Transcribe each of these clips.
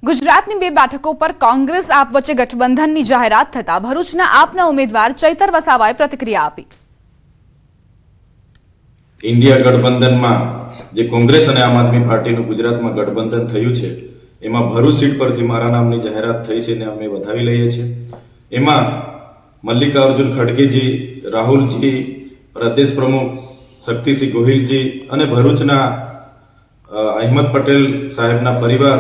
ગુજરાતની બે બેઠકો પર કોંગ્રેસ આપ વચ્ચે ગઠબંધનની જાહેરાત થતા ભરૂચના આપના ઉમેદવાર ચૈતર વસાવાએ પ્રતિક્રિયા આપી। इंडिया गठबंधन में जे कांग्रेस और आम आदमी पार्टी गुजरात में गठबंधन थयुं छे एमां भरूच सीट परथी मारा नामनी जाहेरात थई छे ने अमे वधावी लईए छीए। एमां मल्लिकार्जुन खड़गे जी, राहुल जी, प्रदेश प्रमुख शक्तिसिंह गोहिल जी अने भरूचना अहमद पटेल साहेबना परिवार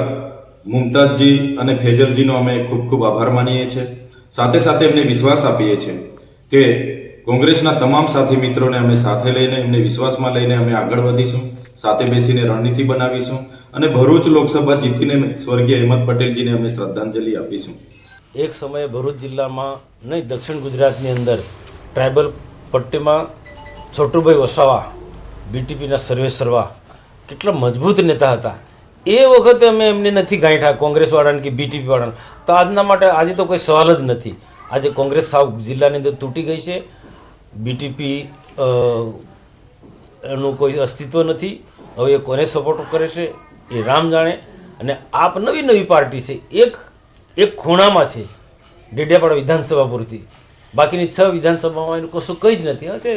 मुमताज जी अने फैजल जी नो अमे खूब खूब आभार मानीए छे। साथे साथे एमने विश्वास आपीए छे के कांग्रेसना तमाम साथी मित्रों ने अमे साथे लईने एमने विश्वास में लईने अमे आगळ वधीशुं, साथे बेसीने रणनीति बनावीशुं अने भरूच लोकसभा जीतीने स्वर्गीय अहमद पटेल जी ने अमे श्रद्धांजलि आपीशुं। एक समय भरूच जिल्ला में नहीं दक्षिण गुजरात अंदर ट्राइबल पट्टी में छोटूभाई वसावा बीटीपी सर्वेसर्वा केटला मजबूत नेता था। ए वखते अमे एमने नथी गांठा कांग्रेसवाळाने कि बीटीपी वाळाने, तो आजना माटे आजे तो कोई सवाल ज नथी। आज कांग्रेस साव जिल्लानी अंदर तूटी गई है, बीटीपी एनु कोई अस्तित्व नहीं। हवे कोने सपोर्ट करे छे ए राम जाने। अने आप नवी नवी पार्टी है, एक खूणा में है डेडियापाड़ा विधानसभा पूरती, बाकी 6 विधानसभा में कशुं कई ज नहीं। हशे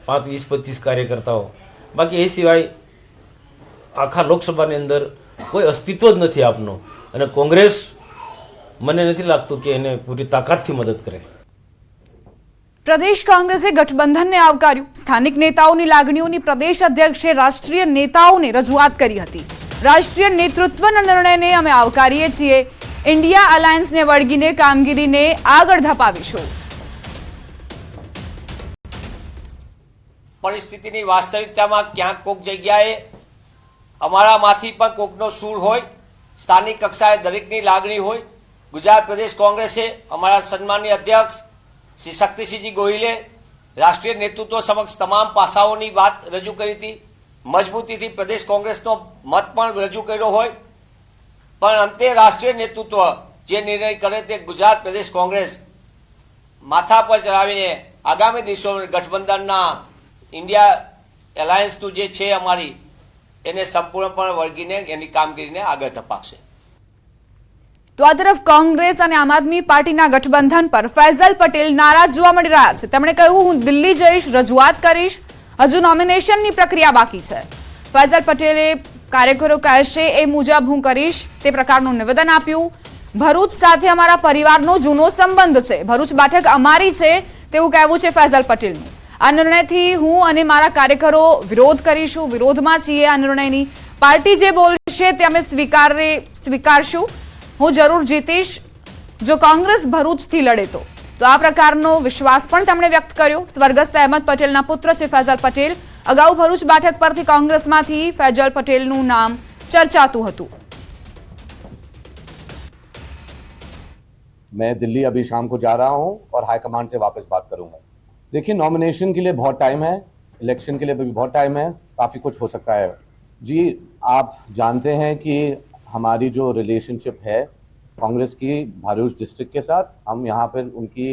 5, 20, 25 कार्यकर्ताओं, बाकी ए सिवाय आखा लोकसभा अंदर कोई अस्तित्व ज नहीं आपनो। अने कांग्रेस मने नहीं लगतुं कि एने पूरी ताकतथी मदद करे। प्रदेश कांग्रेसे गठबंधनने आवकार्યું। સ્થાનિક નેતાઓની લાગણીઓની પ્રદેશ અધ્યક્ષે રાષ્ટ્રીય નેતાઓને રજૂઆત કરી હતી। રાષ્ટ્રીય નેતૃત્વના નિર્ણયને અમે આવકારીએ છીએ। ઇન્ડિયા અલાયન્સને વળગીને કામગીરીને આગળ ધપાવીશું। પરિસ્થિતિની વાસ્તવિકતામાં ક્યાંક કોક જગ્યાએ અમારામાંથી પણ કોકનો સૂર હોય, સ્થાનિક કક્ષાએ દરેકની લાગણી હોય। ગુજરાત પ્રદેશ કોંગ્રેસે અમારા સન્માનીય અધ્યક્ષ श्री शक्तिसिंह गोहिले राष्ट्रीय नेतृत्व समक्ष तमाम पासाओनी बात रजू करी थी। मजबूती थी प्रदेश कांग्रेसनो मत पण रजू कर्यो होय, पण अंते राष्ट्रीय नेतृत्व जे निर्णय करे ते गुजरात प्रदेश कांग्रेस माथा पर चढ़ावीने आगामी दिवसों गठबंधनना इंडिया एलायन्सनु जे छे अमारी एने संपूर्णपणे वळगीने एनी कामगीरीने आगळ धपावशे। तो आ तरफ कांग्रेस और आम आदमी पार्टी गठबंधन पर फैजल पटेल नाराज जोवा मळी रह्या छे। તેમણે કહ્યું હું દિલ્હી જઈશ, રજૂઆત કરીશ, હજુ નોમિનેશનની પ્રક્રિયા બાકી છે। ફૈઝલ પટેલે કાર્યકરો કહેશે એ મુજબ હું કરીશ તે પ્રકારનું નિવેદન આપ્યું। ભરૂચ સાથે અમારા પરિવારનો જૂનો સંબંધ છે, ભરૂચ બેઠક અમારી છે તેવું કહેવું છે ફૈઝલ પટેલનું। આ નિર્ણયથી હું અને મારા કાર્યકરો વિરોધ કરીશું, વિરોધમાં છીએ આ નિર્ણયની। પાર્ટી જે બોલશે તે અમે સ્વીકારશું। હું જરૂર જીતીશ જો કોંગ્રેસ ભરૂચથી લડે તો આ પ્રકારનો વિશ્વાસ પણ તેમણે વ્યક્ત કર્યો। સ્વર્ગસ્થ અહેમદ પટેલના પુત્ર છે ફૈઝલ પટેલ। અગાઉ ભરૂચ બેઠક પરથી કોંગ્રેસમાંથી ફૈઝલ પટેલનું નામ ચર્ચાતું હતું। मैं दिल्ली अभी शाम को जा रहा हूं और हाईकमान से वापस बात करूंगा। देखिए, नॉमिनेशन के लिए बहुत टाइम है, इलेक्शन के लिए भी बहुत टाइम है, काफ़ी कुछ हो सकता है। जी, आप जानते हैं कि हमारी जो रिलेशनशिप है कांग्रेस की भरूच डिस्ट्रिक्ट के साथ, हम यहाँ पर उनकी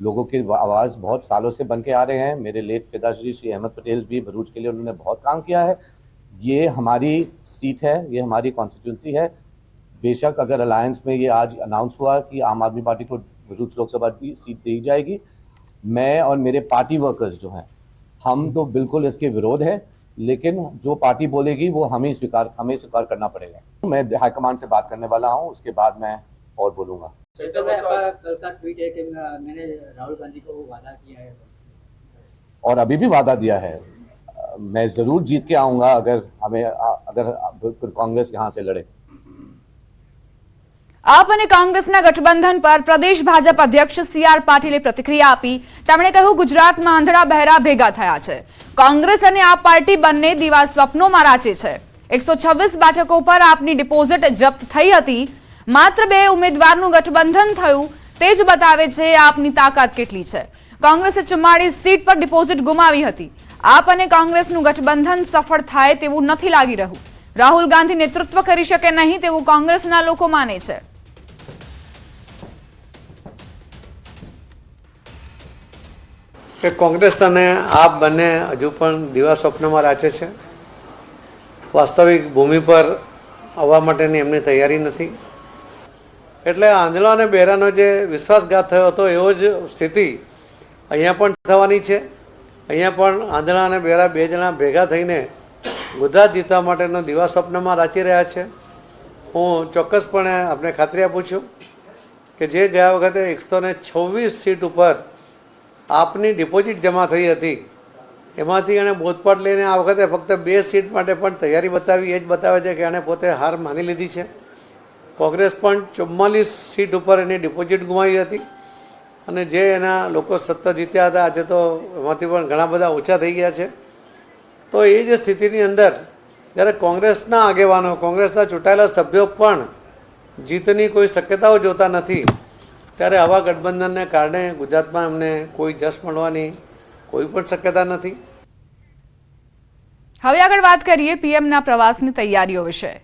लोगों की आवाज़ बहुत सालों से बन के आ रहे हैं। मेरे लेट पिताश्री श्री अहमद पटेल भी भरूच के लिए उन्होंने बहुत काम किया है। ये हमारी सीट है, ये हमारी कॉन्स्टिट्यूंसी है। बेशक अगर अलायंस में ये आज अनाउंस हुआ कि आम आदमी पार्टी को भरूच लोकसभा की सीट दी जाएगी, मैं और मेरे पार्टी वर्कर्स जो हैं हम तो बिल्कुल इसके विरोध है, लेकिन जो पार्टी बोलेगी वो हमें स्वीकार करना पड़ेगा। मैं हाईकमान से बात करने वाला हूं, उसके बाद मैं और बोलूंगा। कल का ट्वीट है कि मैंने राहुल गांधी को वादा किया है और अभी भी वादा दिया है, मैं जरूर जीत के आऊंगा अगर कांग्रेस यहाँ से लड़े। आप અને કોંગ્રેસના ગઠબંધન પર પ્રદેશ ભાજપ અધ્યક્ષ CR પાટીલે પ્રતિક્રિયા આપી। તેમણે કહ્યું ગુજરાતમાં આંધળા બહેરા ભેગા થયા છે। કોંગ્રેસ અને આપ પાર્ટી બંને દીવા સ્વપ્નોમાં રાચે છે। 126 બેઠકો પર આપની ડિપોઝિટ જપ્ત થઈ હતી, માત્ર 2 ઉમેદવારનું ગઠબંધન થયું તે જ બતાવે છે આપની તાકાત કેટલી છે। કોંગ્રેસે 44 सीट पर ડિપોઝિટ ગુમાવી હતી। આપ અને કોંગ્રેસનું ગઠબંધન સફળ થાય તેવું નથી લાગી રહ્યું। રાહુલ ગાંધી નેતૃત્વ કરી શકે નહીં તેવું કોંગ્રેસના લોકો માને છે। કે કોંગ્રેસ અને આપ બંને હજુ પણ દીવા સ્વપ્નમાં રાચે છે। વાસ્તવિક ભૂમિ પર આવવા માટેની એમની તૈયારી નથી। એટલે આંધળા અને બહેરાનો જે વિશ્વાસઘાત થયો હતો એવો જ સ્થિતિ અહીંયા પણ થવાની છે. અહીંયા પણ આંધળા અને બહેરા બે જણા ભેગા થઈને ગુજરાત જીતવા માટેનો દિવા સ્વપ્નમાં રાચી રહ્યા છે. હું ચોક્કસપણે આપને ખાતરી આપું છું કે જે ગયા વખતે 126 સીટ ઉપર આપની ડિપોઝિટ જમા થઈ હતી એમાંથી એણે બોધપાઠ લઈને આ વખતે ફક્ત 2 સીટ માટે પણ તૈયારી બતાવી. એ જ બતાવે છે કે એણે પોતે હાર માની લીધી છે. કોંગ્રેસ પણ 44 સીટ ઉપર એની ડિપોઝિટ ગુમાવી હતી અને જે એના લોકો સત્તા જીત્યા હતા આજે તો એમાંથી પણ ઘણા બધા ઓછા થઈ ગયા છે. તો એ જ સ્થિતિની અંદર જ્યારે કોંગ્રેસના આગેવાનો, કોંગ્રેસના ચૂંટાયેલા સભ્યો પણ જીતની કોઈ શક્યતાઓ જોતા નથી, ત્યારે આવા ગઠબંધનને કારણે ગુજરાતમાં અમને કોઈ જશ મળવાની કોઈ પણ શક્યતા નથી. હવે આગળ વાત કરીએ પીએમના પ્રવાસની તૈયારીઓ વિશે.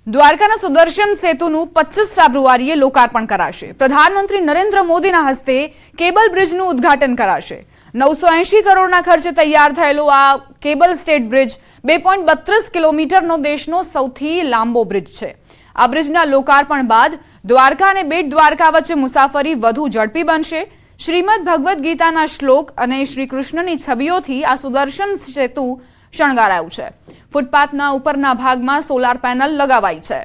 દ્વારકાના સુદર્શન સેતુનું 25 ફેબ્રુઆરીએ લોકાર્પણ કરાશે. પ્રધાનમંત્રી નરેન્દ્ર મોદીના હસ્તે કેબલ બ્રિજનું ઉદ્ઘાટન કરાશે. 980 કરોડના ખર્ચે તૈયાર થયેલો આ કેબલ સ્ટેટ બ્રિજ 2.32 કિલોમીટરનો દેશનો સૌથી લાંબો બ્રિજ છે. આ બ્રિજના લોકાર્પણ બાદ દ્વારકા અને બેટ દ્વારકા વચ્ચે મુસાફરી વધુ ઝડપી બનશે. શ્રીમદ ભગવદ્ ગીતાના શ્લોક અને શ્રી કૃષ્ણની છબીઓથી આ સુદર્શન સેતુ શણગારાયું છે. ફૂટપાથના ઉપરના ભાગમાં સોલાર પેનલ લગાવાઈ છે.